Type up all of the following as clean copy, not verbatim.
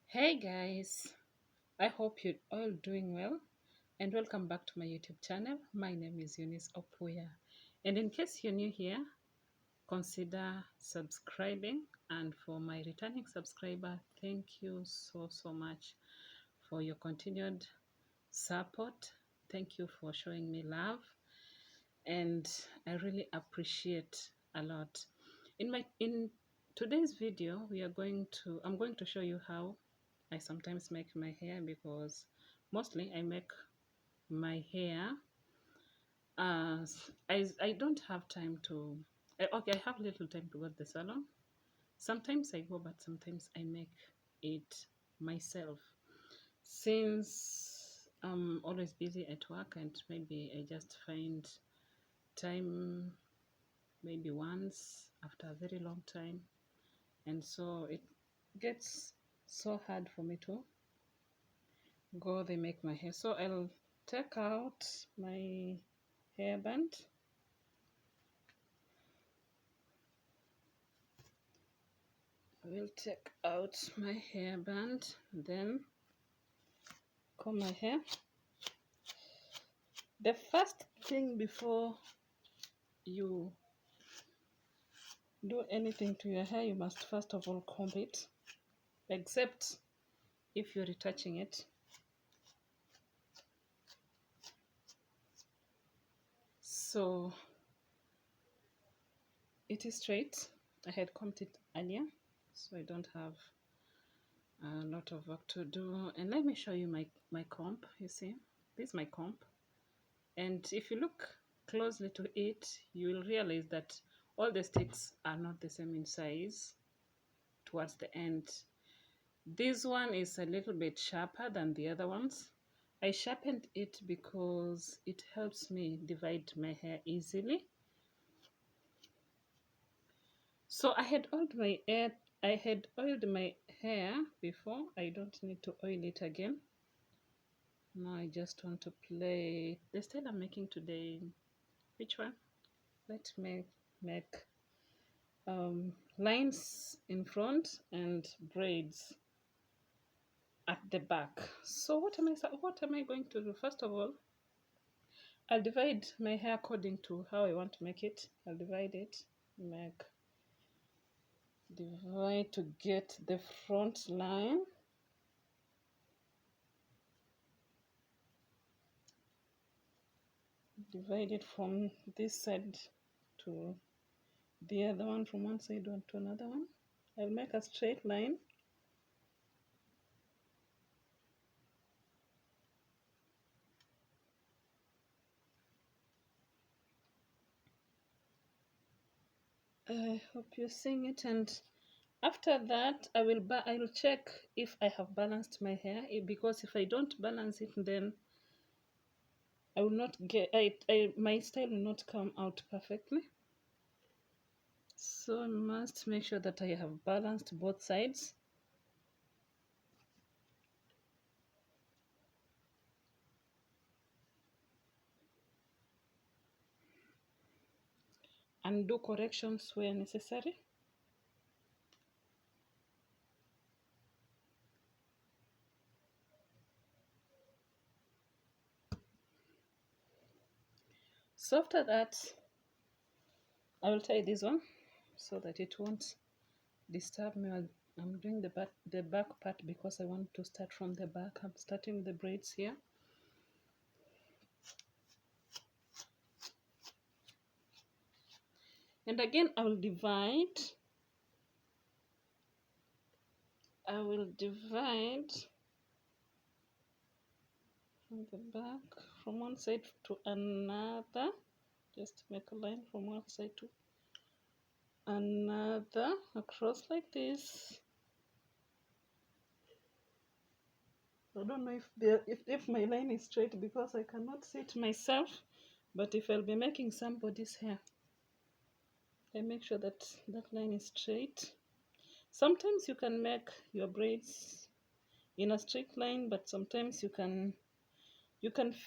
Hey guys, I hope you're all doing well and welcome back to my YouTube channel. My name is Eunice Opuya, and in case you're new here, consider subscribing. And for my returning subscriber, thank you so much for your continued support. Thank you for showing me love, and I really appreciate a lot. In today's video, I'm going to show you how I sometimes make my hair, because mostly I make my hair as I don't have time to okay, I have little time to go to the salon. Sometimes I go, but sometimes I make it myself, since I'm always busy at work, and maybe I just find time maybe once after a very long time, and so it gets so hard for me to go they make my hair. So I'll take out my hairband. I will take out my hairband, then comb my hair. The first thing before you do anything to your hair, you must first of all comb it, except if you're retouching it. So it is straight. I had combed it earlier, so I don't have a lot of work to do. And let me show you my comb. You see, this is my comb, and if you look closely to it, you will realize that all the sticks are not the same in size towards the end. This one is a little bit sharper than the other ones. I sharpened it because it helps me divide my hair easily. So I had oiled my hair before. I don't need to oil it again. Now I just want to play the style I'm making today. Which one? Let me make lines in front and braids at the back. So what am I going to do? First of all, I'll divide my hair according to how I want to make it. I'll divide it, divide to get the front line. Divide it from this side to the other one, from one side to another one. I'll make a straight line. I hope you're seeing it, and after that I will check if I have balanced my hair, because if I don't balance it, then I will not get my style will not come out perfectly. So I must make sure that I have balanced both sides. And do corrections where necessary. So after that, I will tie this one so that it won't disturb me while I'm doing the back part, because I want to start from the back. I'm starting the braids here. And again, I will divide from the back, from one side to another. Just make a line from one side to another, across like this. I don't know if my line is straight, because I cannot see it myself, but if I'll be making somebody's hair, I make sure that that line is straight. Sometimes you can make your braids in a straight line, but sometimes you can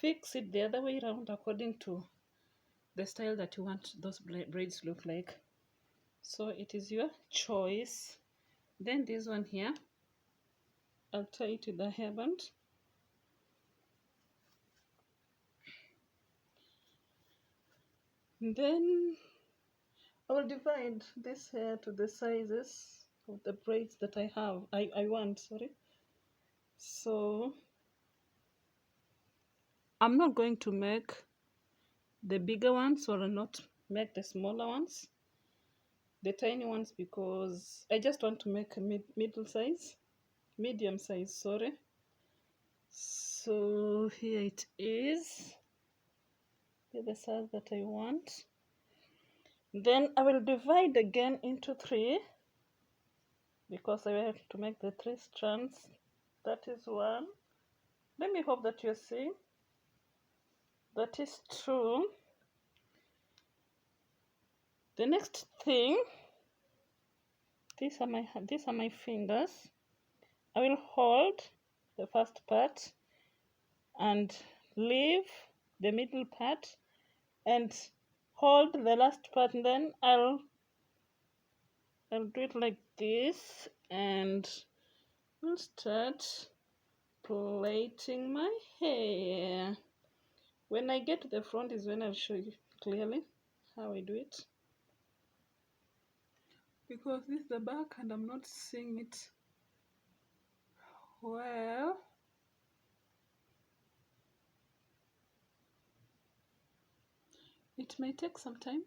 fix it the other way around according to the style that you want those braids look like. So it is your choice. Then this one here, I'll tie it with a hairband. And then I will divide this hair to the sizes of the braids that I want, sorry. So I'm not going to make the bigger ones or not make the smaller ones, the tiny ones, because I just want to make a medium size, sorry. So here it is, the size that I want. Then I will divide again into 3 because I have to make the 3 strands. That is 1. Let me hope that you're seeing. That is 2. The next thing, these are my fingers. I will hold the first part and leave the middle part and hold the last part, and then I'll do it like this, and we'll start plaiting my hair. When I get to the front is when I'll show you clearly how I do it, because this is the back and I'm not seeing it well. It may take some time.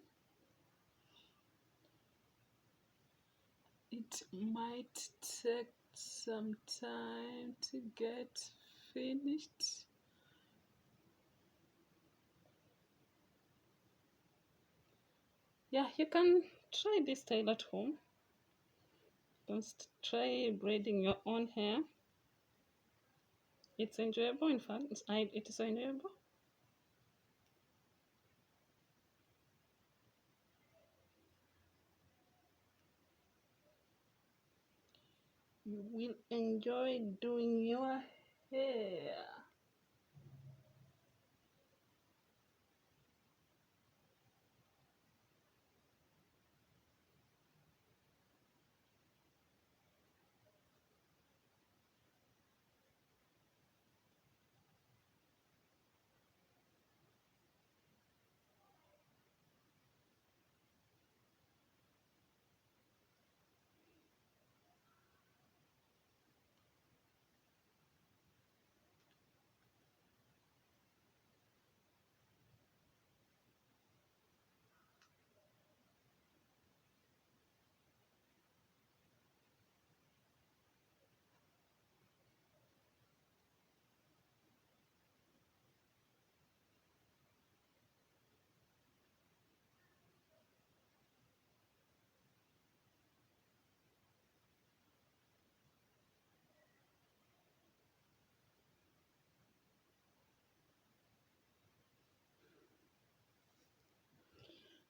It might take some time to get finished. Yeah, you can try this style at home. You can try braiding your own hair. It's enjoyable. In fact, it is enjoyable. You will enjoy doing your hair.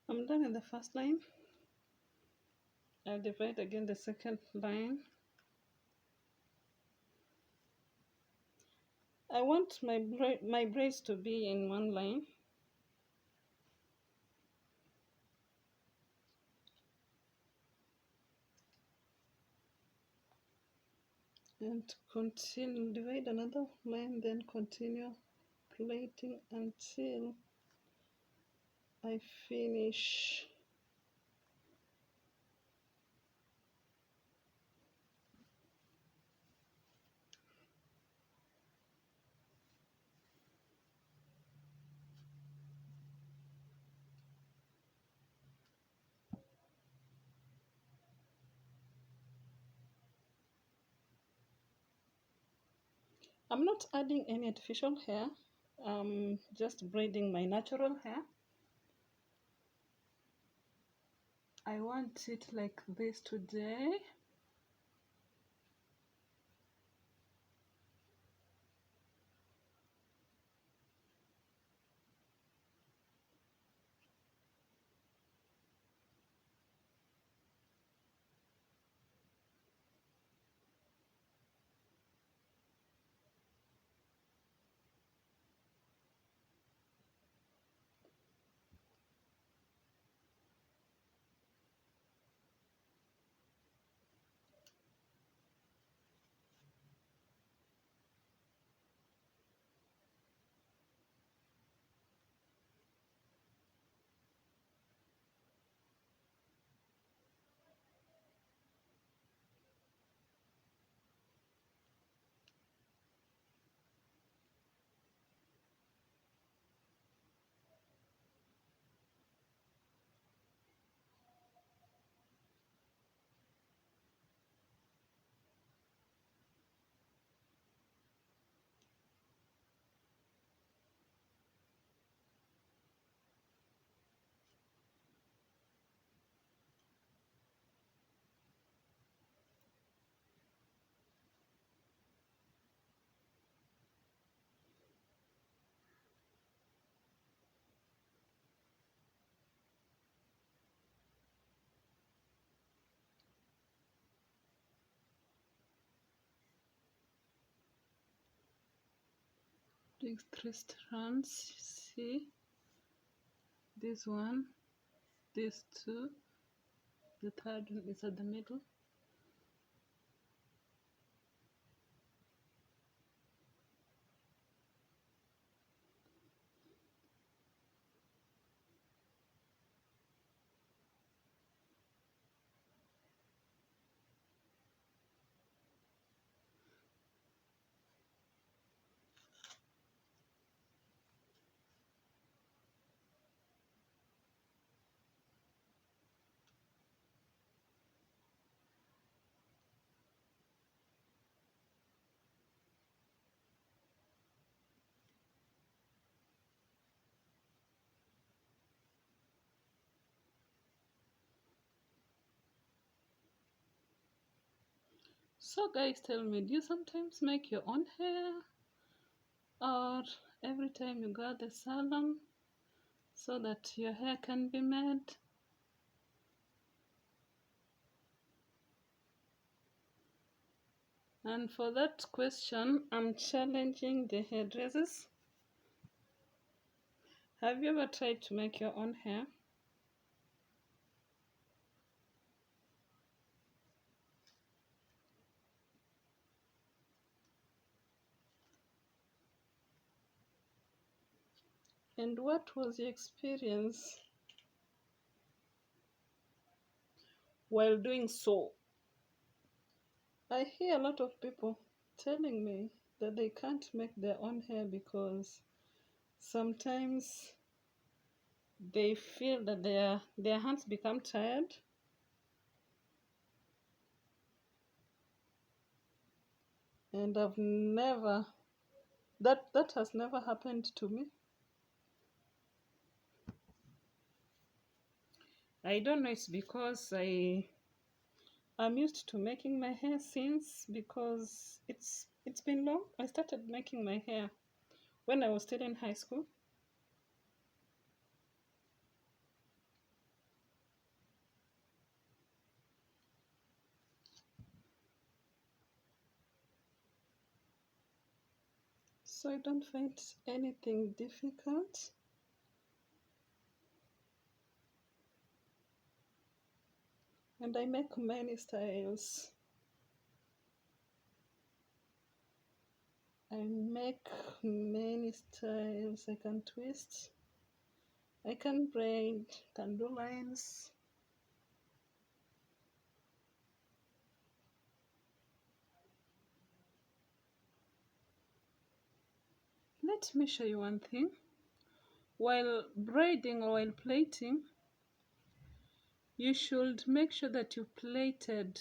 I'm done with the first line. I'll divide again the second line. I want my braids to be in one line. And continue, divide another line, then continue plaiting until I finish. I'm not adding any artificial hair. I'm just braiding my natural hair. I want it like this today. Doing three strands. See, this one, these two, the third one is at the middle. So guys, tell me, do you sometimes make your own hair, or every time you go to the salon so that your hair can be made? And for that question, I'm challenging the hairdressers. Have you ever tried to make your own hair? And what was your experience while doing so? I hear a lot of people telling me that they can't make their own hair because sometimes they feel that their hands become tired, and that has never happened to me. I don't know, it's because I'm used to making my hair since, because it's been long. I started making my hair when I was still in high school. So I don't find anything difficult. And I make many styles. I make many styles. I can twist, I can braid, can do lines. Let me show you one thing. While braiding or while plaiting, you should make sure that you plaited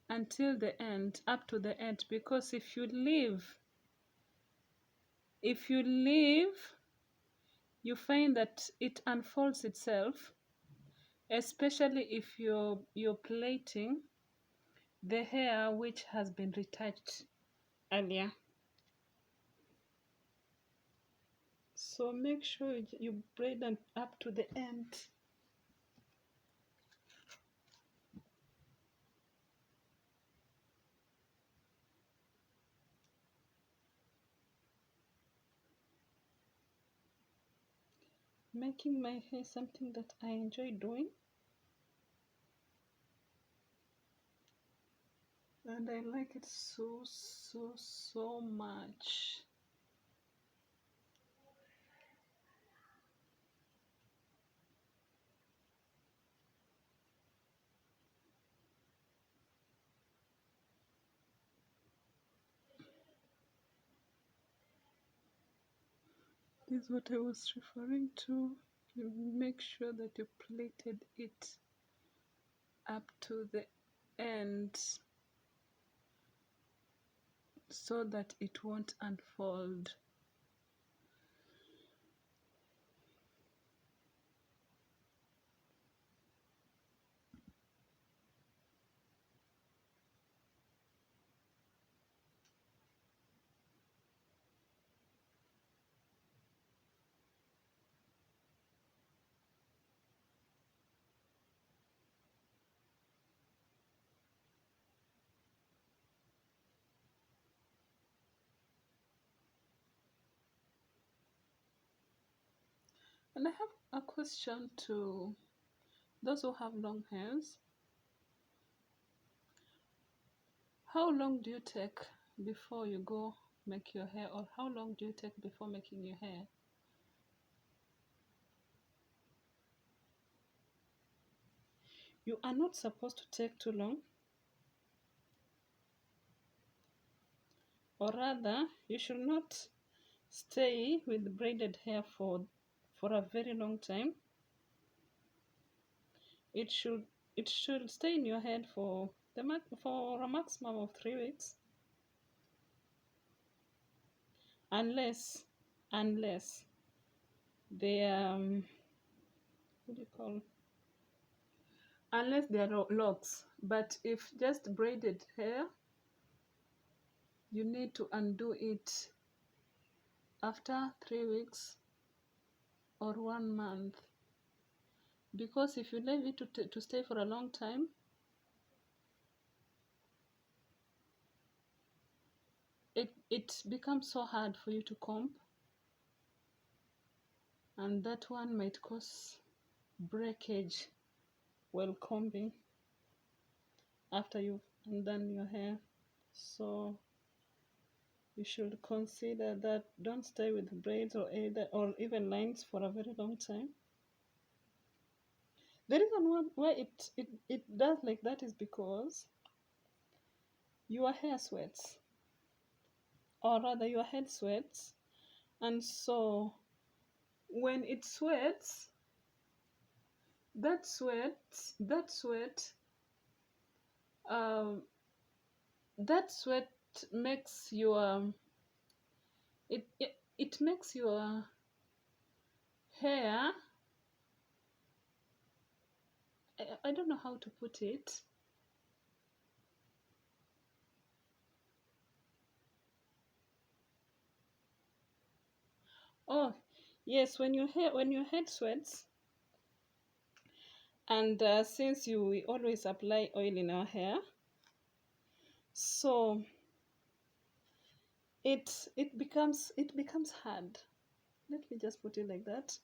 until the end, up to the end, because if you leave, you find that it unfolds itself, especially if you're plaiting the hair which has been retouched earlier. So make sure you braid them up to the end. Making my hair something that I enjoy doing, and I like it so much. This is what I was referring to. You make sure that you plaited it up to the end so that it won't unfold. And I have a question to those who have long hairs. How long do you take before you go make your hair, or how long do you take before making your hair? You are not supposed to take too long, or rather, you should not stay with braided hair for a very long time. It should it should stay in your head for a maximum of 3 weeks, unless unless they what do you call unless they are locks. But if just braided hair, you need to undo it after 3 weeks or 1 month, because if you leave it to stay for a long time, it becomes so hard for you to comb, and that one might cause breakage while combing after you've undone your hair. So you should consider that. Don't stay with braids or even lines for a very long time. The reason why it does like that is because your hair sweats, or rather your head sweats, and so when it sweats, that um, sweat makes your it makes your hair, I don't know how to put it. Oh, yes, when your head sweats, and since we always apply oil in our hair, so it becomes hard. Let me just put it like that.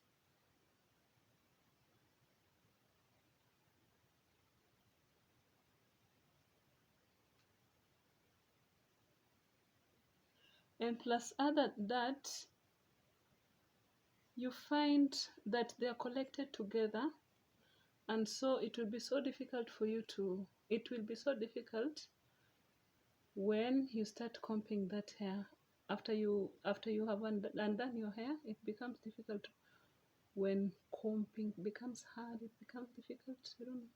And plus other that, you find that they are collected together, and so it will be so difficult for you to it will be so difficult when you start combing that hair. After you have undone your hair, it becomes difficult. When combing becomes hard, it becomes difficult. I don't know.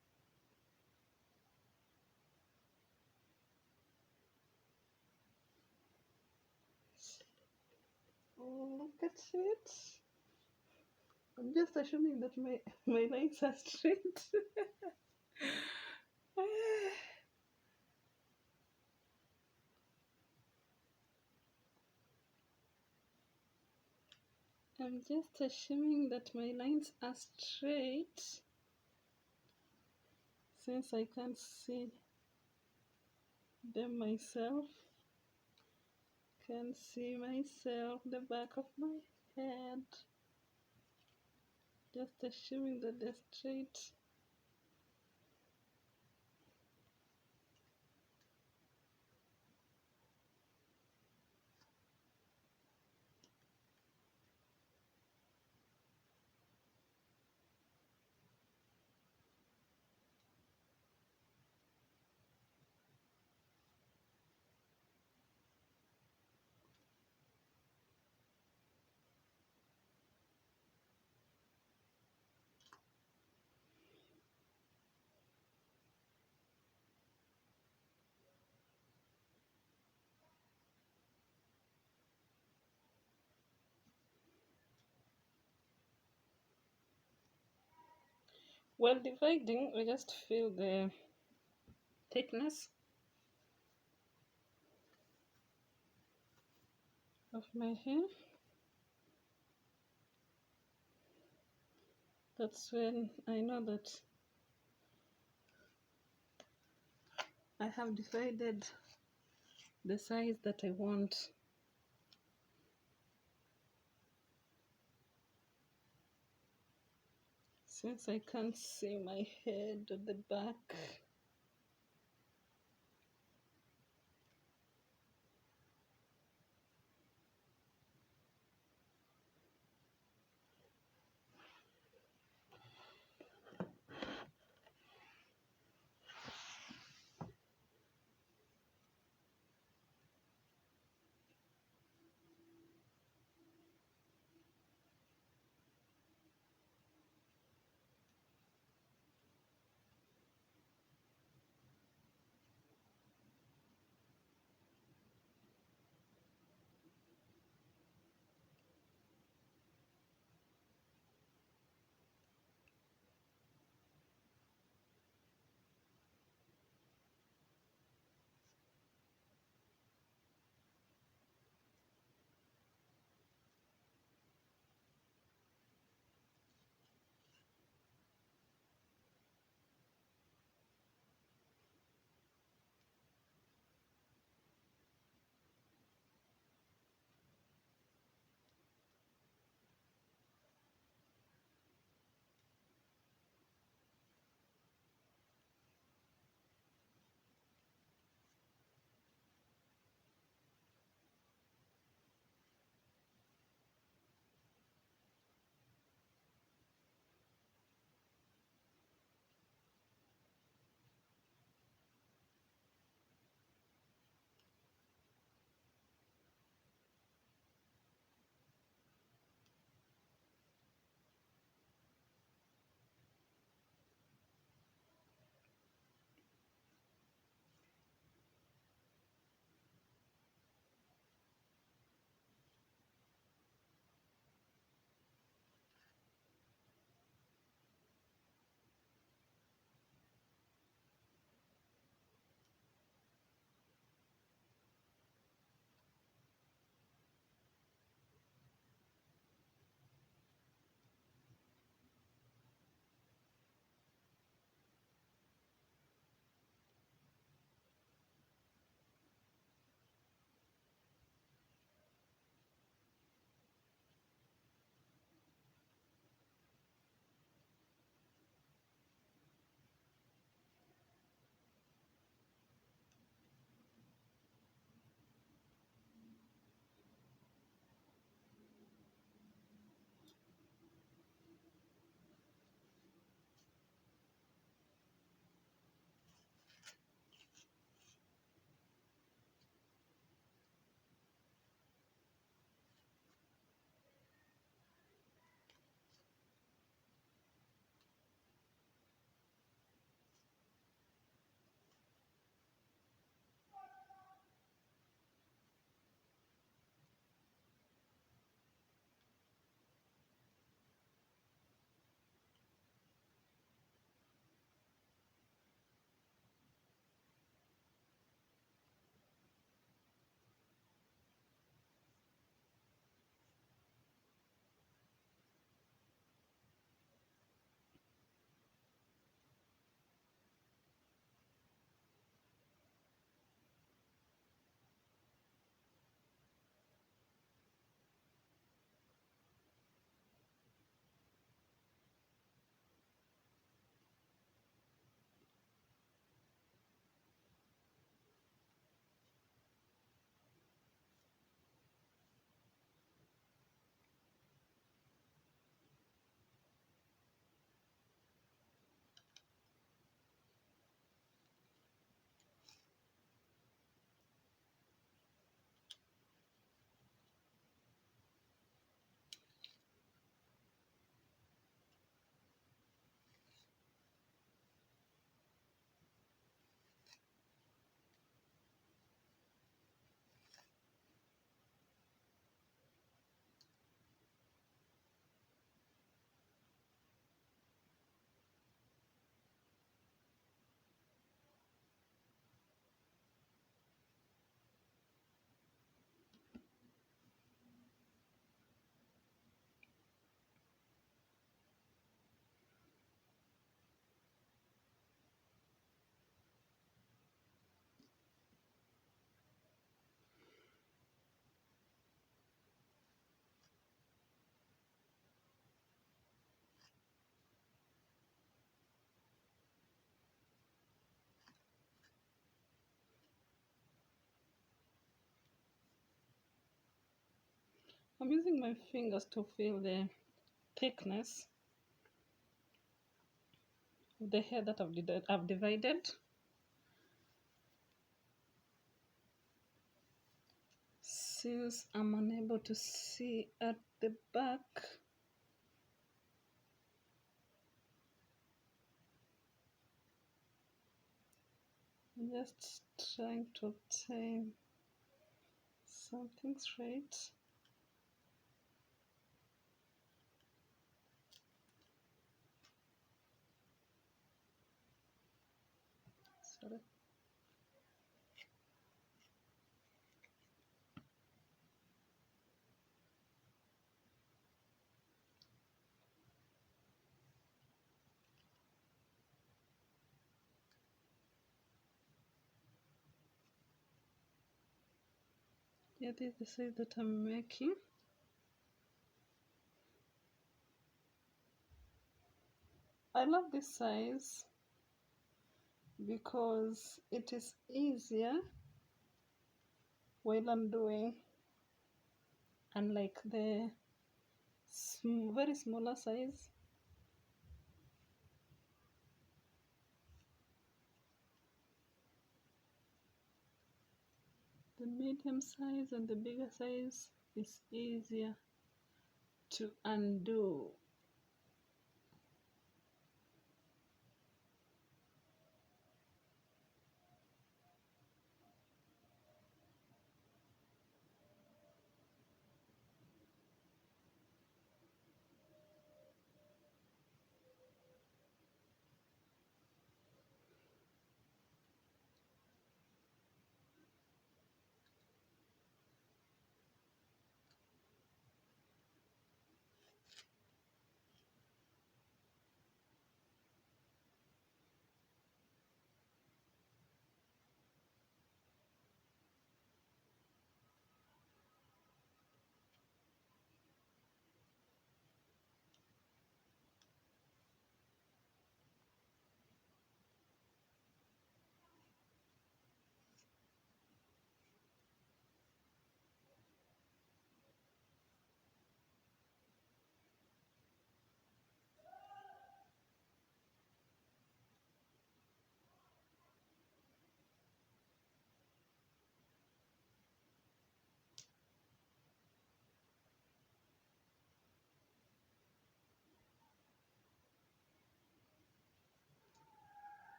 Look at it. I'm just assuming that my lines are straight. I'm just assuming that my lines are straight, since I can't see them myself. Can see myself, the back of my head. Just assuming that they're straight. While dividing, I just feel the thickness of my hair. That's when I know that I have divided the size that I want. since I can't see my head at the back. I'm using my fingers to feel the thickness of the hair that I've divided. Since I'm unable to see at the back, I'm just trying to obtain something straight. Sorry. Yeah, this is the size that I'm making. I love this size because it is easier while I'm doing, unlike the very smaller size. The medium size and the bigger size is easier to undo.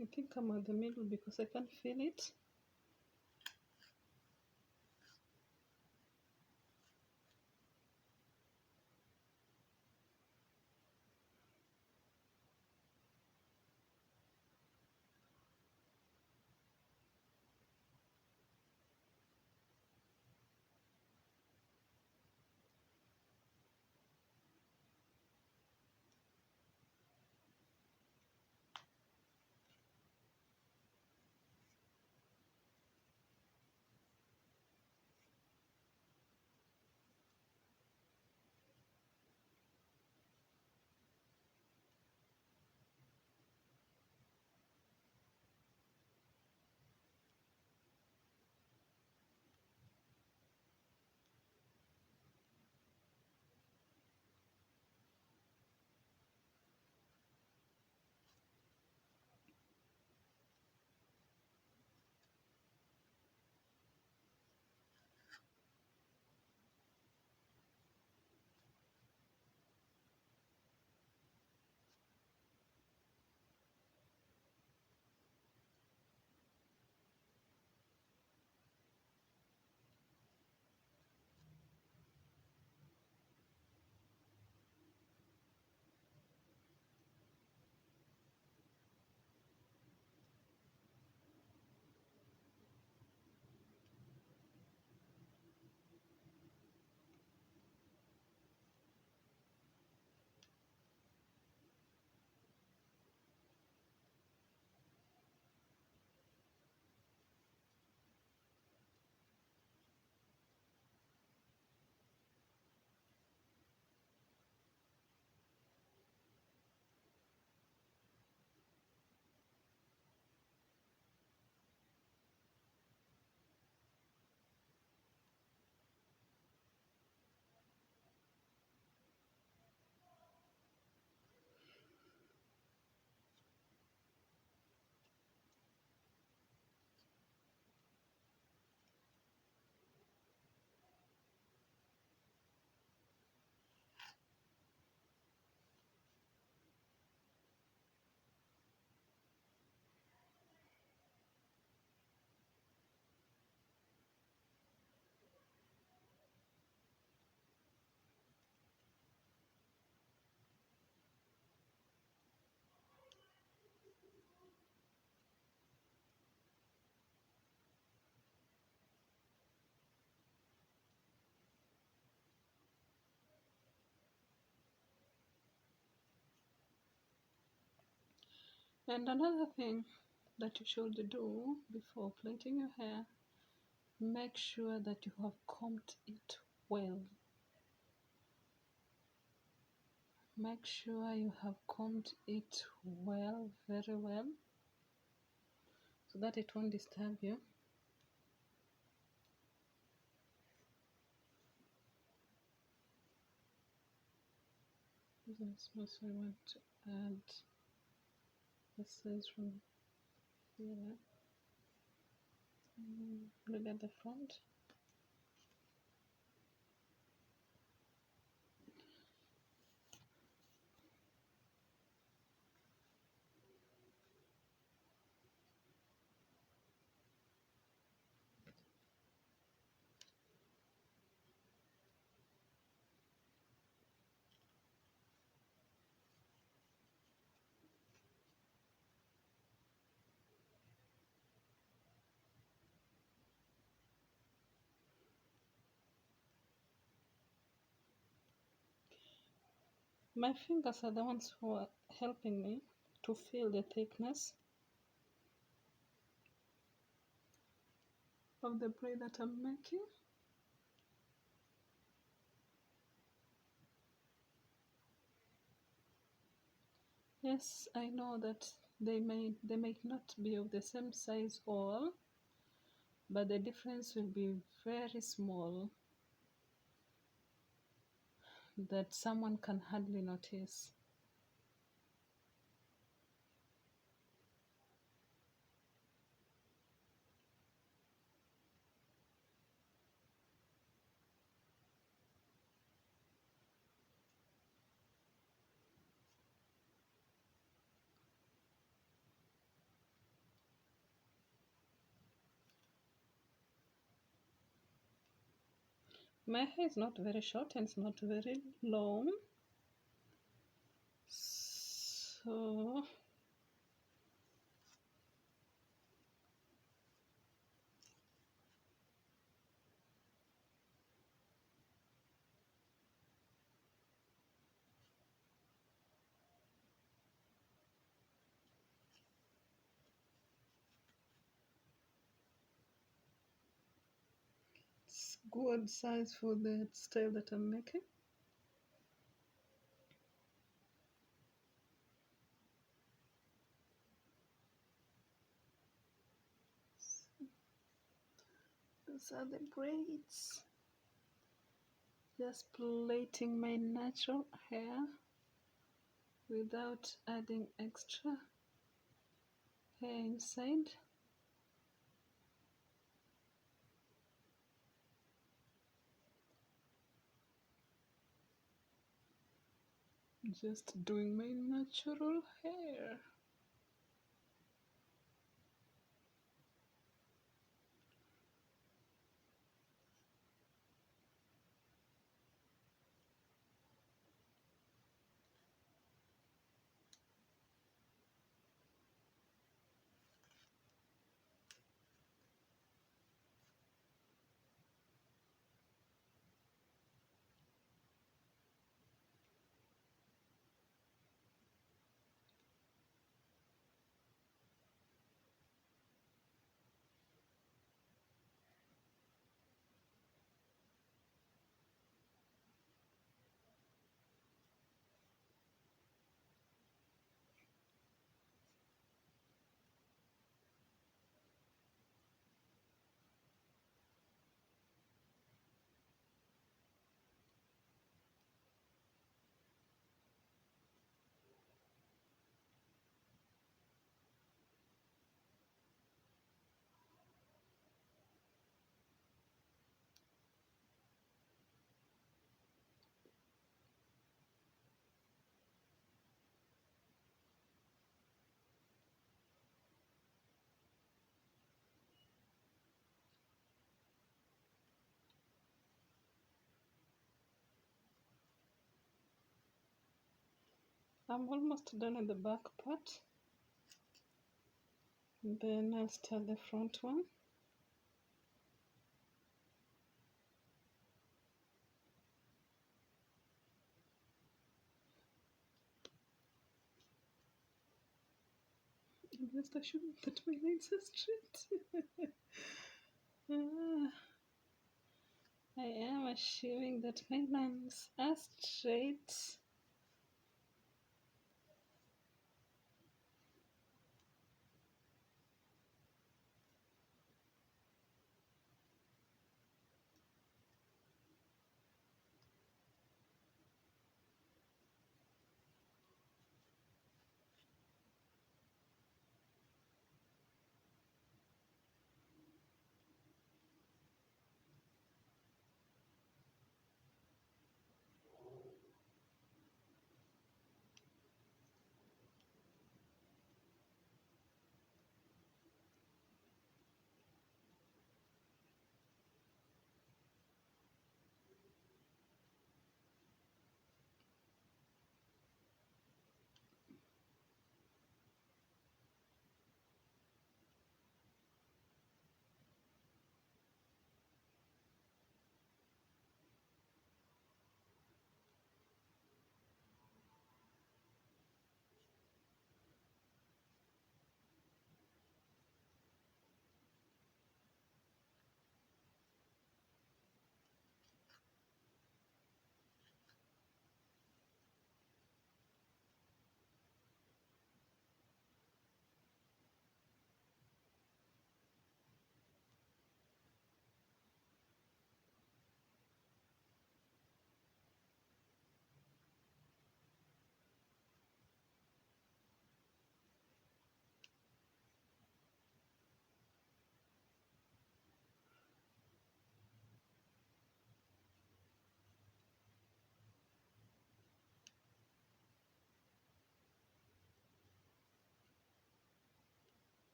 I think I'm at the middle because I can feel it. And another thing that you should do before plaiting your hair, make sure that you have combed it well. Make sure you have combed it well, very well, so that it won't disturb you. This also I want to add the size from here. Look at the front. My fingers are the ones who are helping me to feel the thickness of the braid that I'm making. Yes, I know that they may not be of the same size all, but the difference will be very small that someone can hardly notice. My hair is not very short and it's not very long, so it's good size for the style that I'm making. Those are the braids. Just plaiting my natural hair without adding extra hair inside. Just doing my natural hair. I'm almost done in the back part. Then I'll start the front one. rest assured that my lines are straight. Ah, I am assuming that my lines are straight.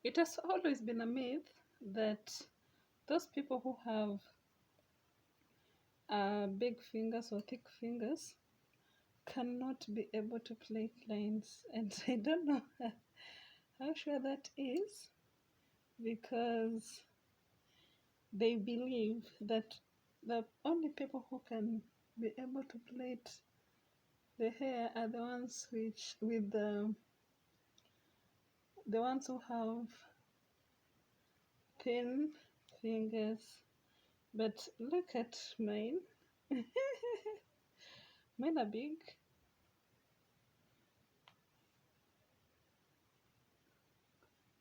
It has always been a myth that those people who have big fingers or thick fingers cannot be able to plait lines, and I don't know how sure that is, because they believe that the only people who can be able to plait the hair are the ones with the ones who have thin fingers. But look at mine. Mine are big.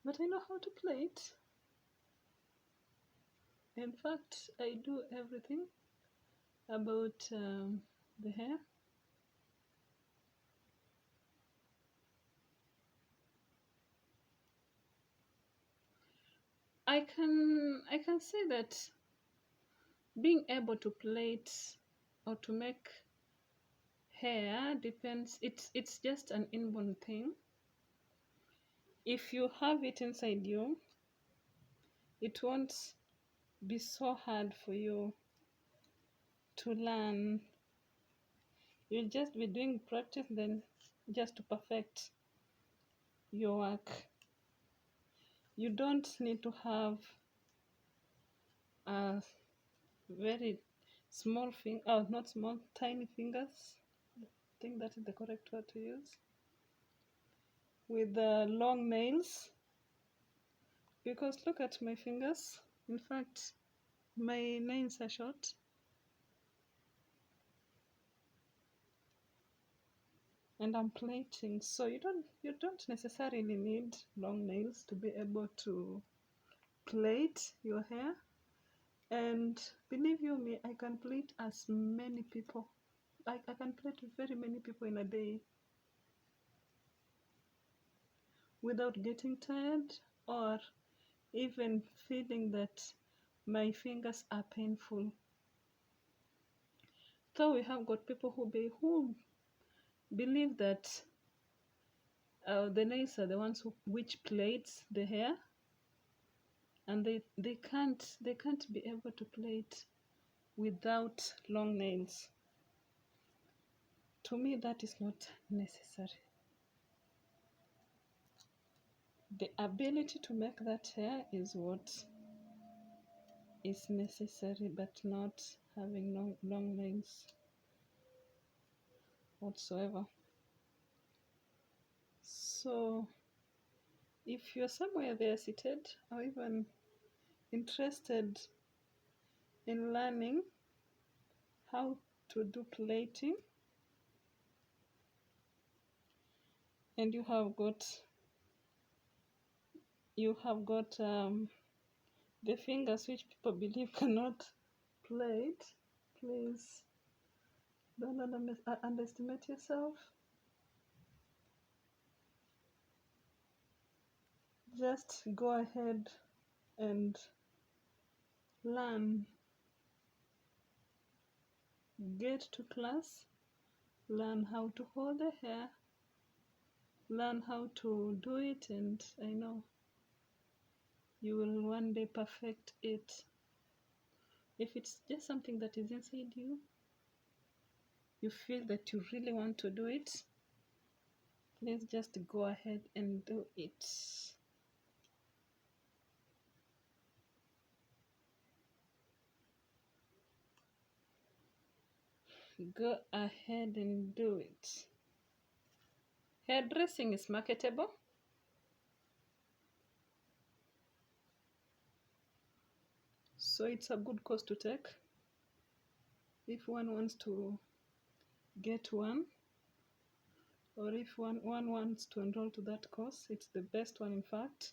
But I know how to plait. In fact, I do everything about the hair. I can say that being able to plait or to make hair depends. It's just an inborn thing. If you have it inside you, it won't be so hard for you to learn. You'll just be doing practice, then just to perfect your work. You don't need to have a very small finger, oh, not small, tiny fingers. I think that is the correct word to use. With long nails, because look at my fingers. In fact, my nails are short. And I'm plaiting, so you don't necessarily need long nails to be able to plait your hair. And believe you me, I can plait as many people. I can plait very many people in a day without getting tired or even feeling that my fingers are painful. So we have got people who believe that the nails are the ones which plaits the hair, and they can't be able to plait without long nails. To me, that is not necessary. The ability to make that hair is what is necessary, but not having long nails whatsoever. So if you're somewhere there seated or even interested in learning how to do plaiting, and you have got the fingers which people believe cannot plait, please don't underestimate yourself. Just go ahead and learn. Get to class, learn how to hold the hair, learn how to do it, and I know you will one day perfect it. If it's just something that is inside you, you feel that you really want to do it, please just go ahead and do it. Go ahead and do it. Hairdressing is marketable. So it's a good course to take if one wants to get one, or if one wants to enroll to that course. It's the best one, in fact.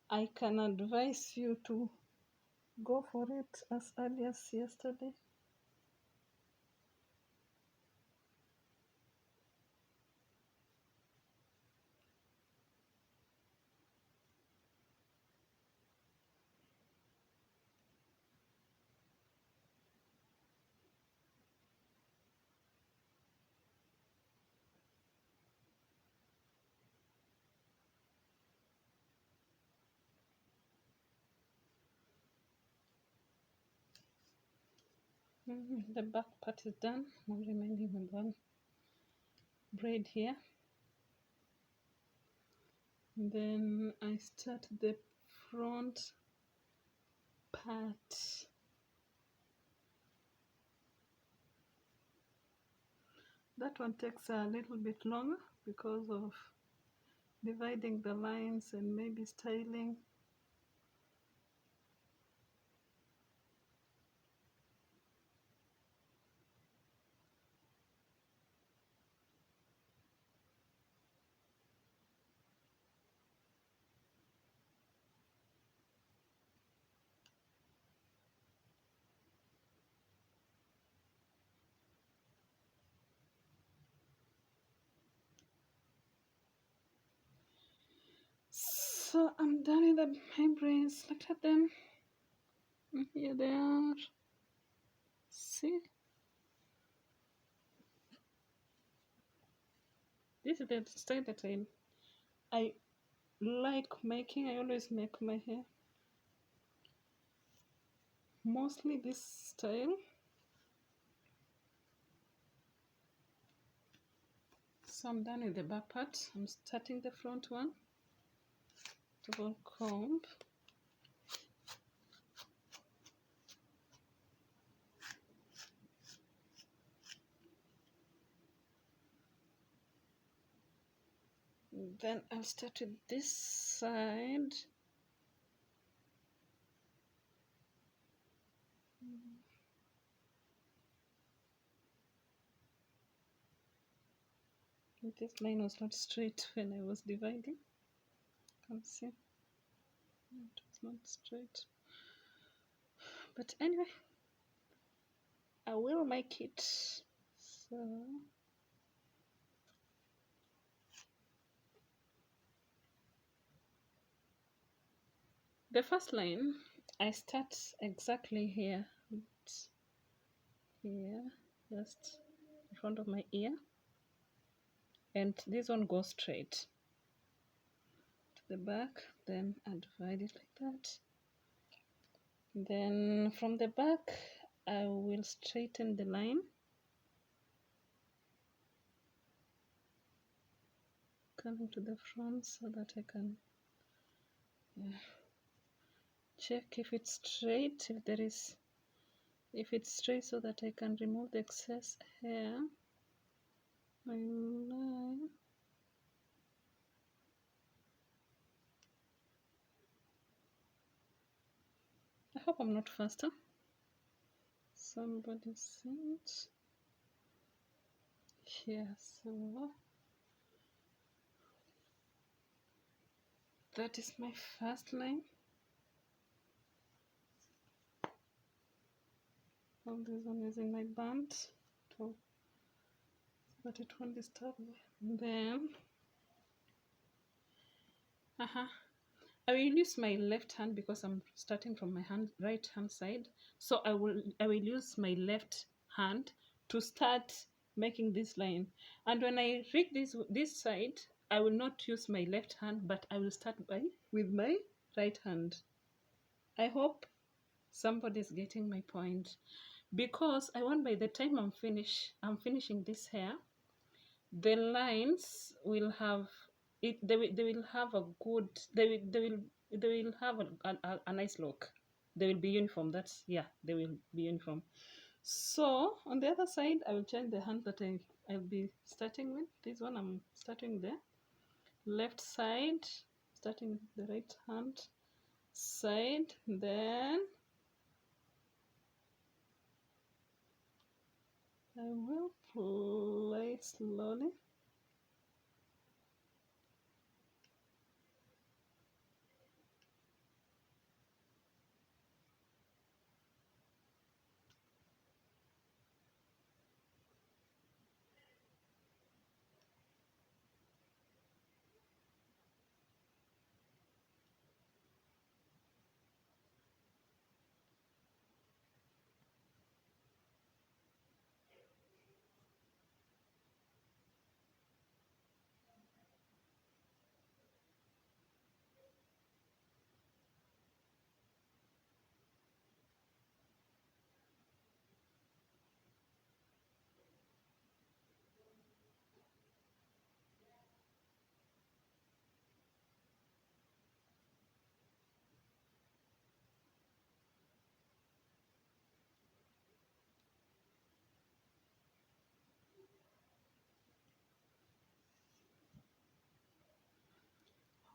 I can advise you to go for it as early as yesterday. The back part is done. I'm remaining with one braid here. And then I start the front part. That one takes a little bit longer because of dividing the lines and maybe styling. So I'm done with the eyebrows. Look at them. Here they are. See? This is the style that I like making. I always make my hair. Mostly this style. So I'm done with the back part. I'm starting the front one. Double comb. Then I'll start with this side. This line was not straight when I was dividing. You can see it was not straight. But anyway, I will make it. So the first line, I start exactly here, just in front of my ear, and this one goes straight to the back. Then I divide it like that. Then from the back, I will straighten the line, coming to the front so that I can check if it's straight, if it's straight, so that I can remove the excess hair. My line. I hope I'm not faster. Somebody sent here, so that is my first line. All this one is in my band so that it won't disturb me. Then I will use my left hand because I'm starting from my right hand side. So I will use my left hand to start making this line. And when I reach this side, I will not use my left hand, but I will start with my right hand. I hope somebody's getting my point, because I want by the time I'm finishing this hair, the lines will have it. They will have a good. They will have a nice look. They will be uniform. They will be uniform. So on the other side, I will change the hand that I'll be starting with. This one I'm starting the left side, starting with the right hand side. Then I will play slowly.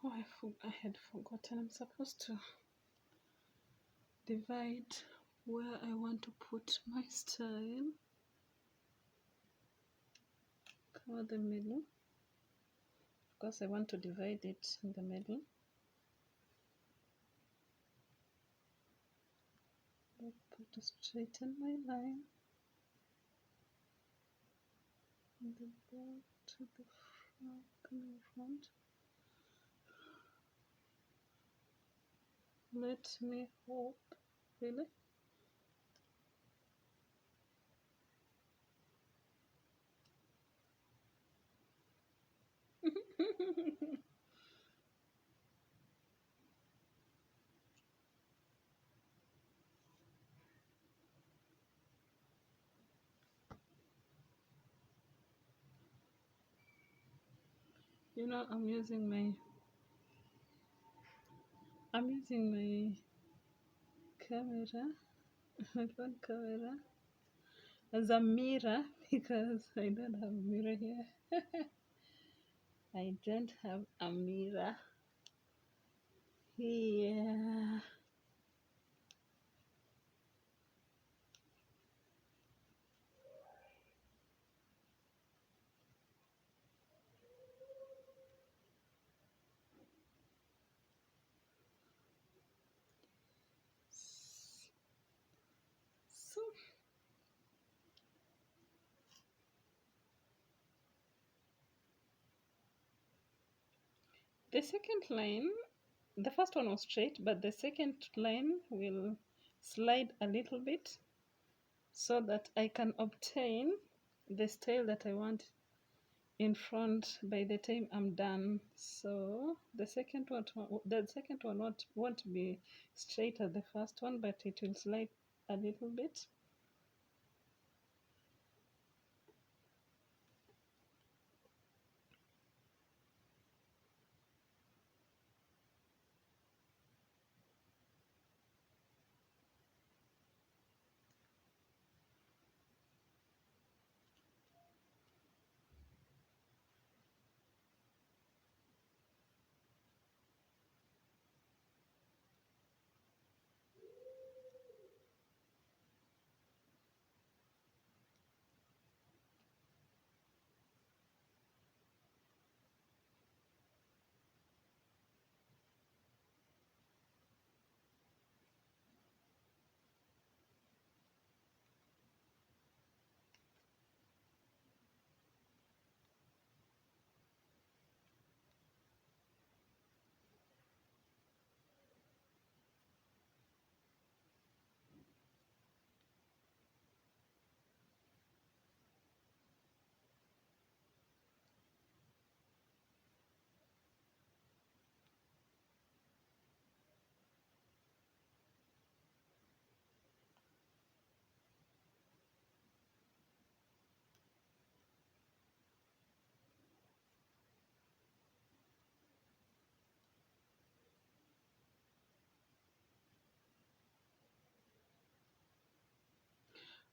Oh, I had forgotten. I'm supposed to divide where I want to put my style. Cover the middle. Of course, I want to divide it in the middle. To straighten my line. From the back to the front, coming front. Let me hope. Really? You know, I'm using my camera, my phone camera as a mirror because I don't have a mirror here. I don't have a mirror here. So the second line, the first one was straight, but the second line will slide a little bit so that I can obtain the style that I want in front by the time I'm done. So the second one won't be straight as the first one, but it will slide a little bit.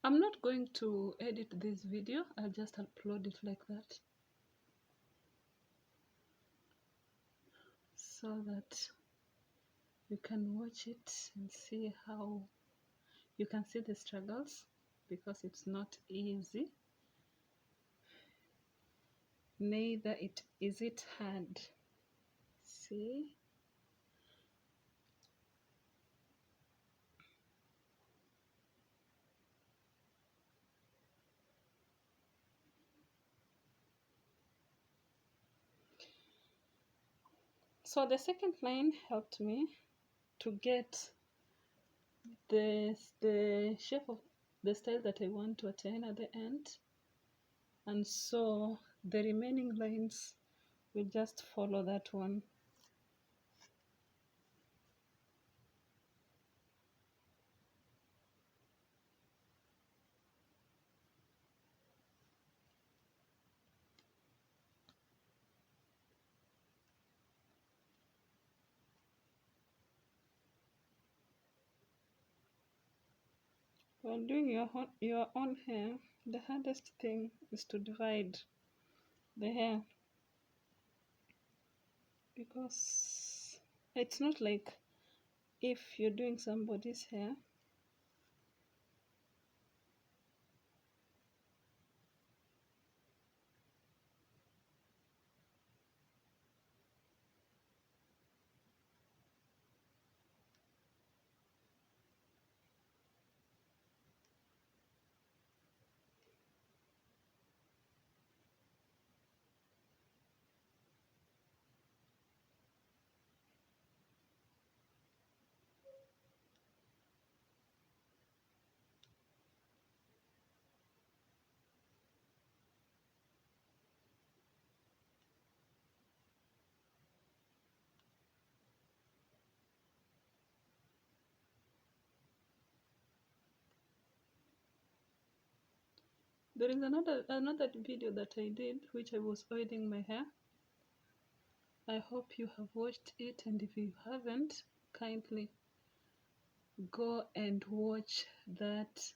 I'm not going to edit this video, I'll just upload it like that so that you can watch it and see how you can see the struggles, because it's not easy, neither is it hard. See? So the second line helped me to get the shape of the style that I want to attain at the end, and so the remaining lines will just follow that one. While doing your own hair, the hardest thing is to divide the hair, because it's not like if you're doing somebody's hair, There is another video that I did which I was oiling my hair. I hope you have watched it, and if you haven't, kindly go and watch that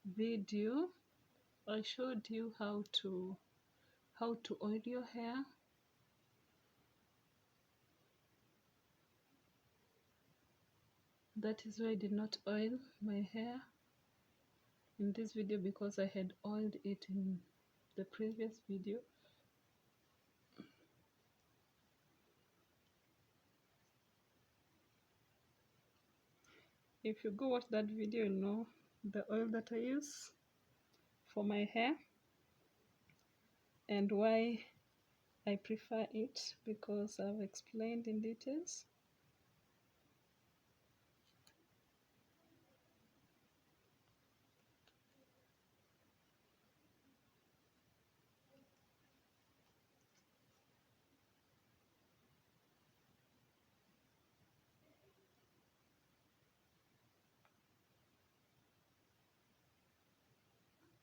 video. I showed you how to oil your hair. That is why I did not oil my hair in this video, because I had oiled it in the previous video. If you go watch that video, you'll know the oil that I use for my hair and why I prefer it, because I've explained in details.